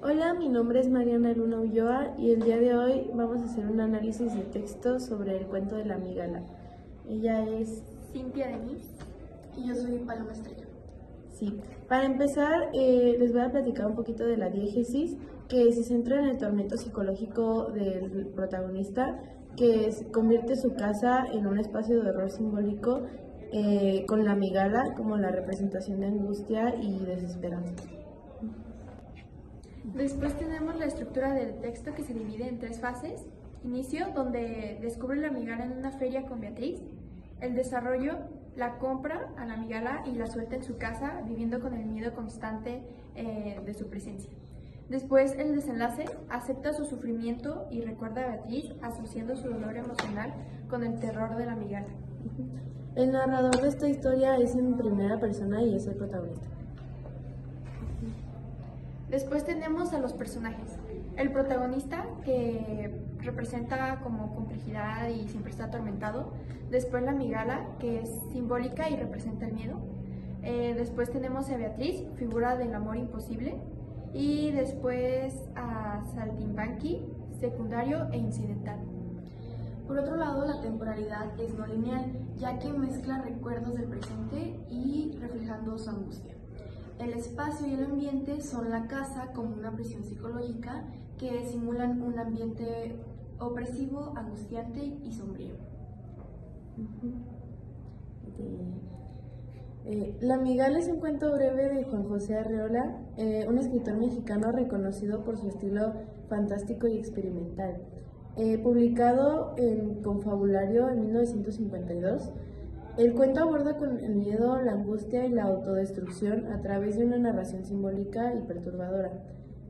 Hola, mi nombre es Mariana Luna Ulloa y el día de hoy vamos a hacer un análisis de texto sobre el cuento de la amígala. Ella es Cintia Denis. Y yo soy Paloma Estrella. Sí. Para empezar, les voy a platicar un poquito de la diégesis, que se centra en el tormento psicológico del protagonista, que convierte su casa en un espacio de horror simbólico, con la amígala como la representación de angustia y desesperanza. Después tenemos la estructura del texto que se divide en tres fases. Inicio, donde descubre la amigala en una feria con Beatriz. El desarrollo, la compra a la amigala y la suelta en su casa, viviendo con el miedo constante de su presencia. Después el desenlace, acepta su sufrimiento y recuerda a Beatriz, asociando su dolor emocional con el terror de la amigala. El narrador de esta historia es en primera persona y es el protagonista. Después tenemos a los personajes. El protagonista, que representa como complejidad y siempre está atormentado. Después la amígala, que es simbólica y representa el miedo. Después tenemos a Beatriz, figura del amor imposible. Y después a Saltimbanqui, secundario e incidental. Por otro lado, la temporalidad es no lineal, ya que mezcla recuerdos del presente y reflejando su angustia. El espacio y el ambiente son la casa como una prisión psicológica que simulan un ambiente opresivo, angustiante y sombrío. La amígala es un cuento breve de Juan José Arreola, un escritor mexicano reconocido por su estilo fantástico y experimental. Publicado en Confabulario en 1952, el cuento aborda con el miedo, la angustia y la autodestrucción a través de una narración simbólica y perturbadora.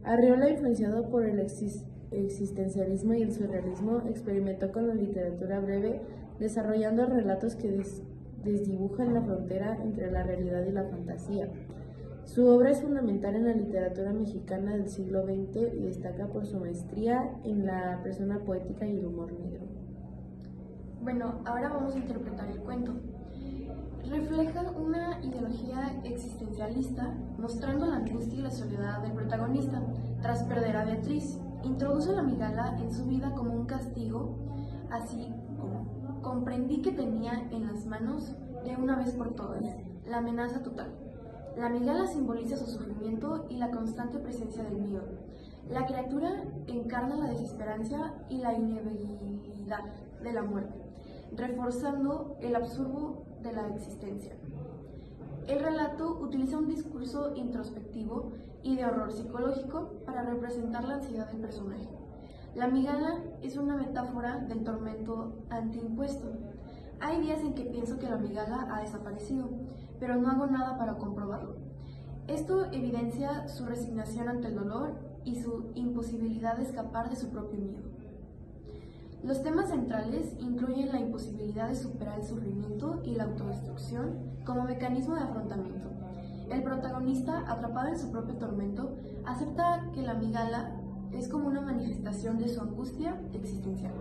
Arreola, influenciado por el existencialismo y el surrealismo, experimentó con la literatura breve, desarrollando relatos que desdibujan la frontera entre la realidad y la fantasía. Su obra es fundamental en la literatura mexicana del siglo XX y destaca por su maestría en la persona poética y el humor negro. Bueno, ahora vamos a interpretar el cuento. Refleja una ideología existencialista, mostrando la angustia y la soledad del protagonista tras perder a Beatriz. Introduce la amígala en su vida como un castigo, así como comprendí que tenía en las manos de una vez por todas la amenaza total. La amígala simboliza su sufrimiento y la constante presencia del miedo. La criatura encarna la desesperanza y la inevitabilidad de la muerte, reforzando el absurdo de la existencia. El relato utiliza un discurso introspectivo y de horror psicológico para representar la ansiedad del personaje. La amígala es una metáfora del tormento antiimpuesto. Hay días en que pienso que la amígala ha desaparecido, pero no hago nada para comprobarlo. Esto evidencia su resignación ante el dolor y su imposibilidad de escapar de su propio miedo. Los temas centrales incluyen la imposibilidad de superar el sufrimiento y la autodestrucción como mecanismo de afrontamiento. El protagonista, atrapado en su propio tormento, acepta que la amígala es como una manifestación de su angustia existencial.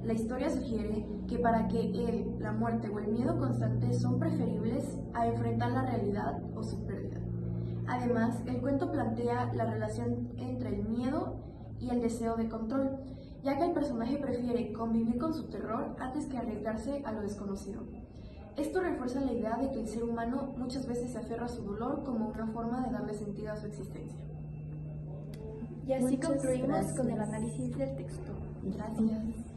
La historia sugiere que para que él, la muerte o el miedo constante son preferibles a enfrentar la realidad o su pérdida. Además, el cuento plantea la relación entre el miedo y el deseo de control, ya que el personaje prefiere convivir con su terror antes que arriesgarse a lo desconocido. Esto refuerza la idea de que el ser humano muchas veces se aferra a su dolor como una forma de darle sentido a su existencia. Y así Muchas concluimos gracias. con el análisis del texto. Gracias.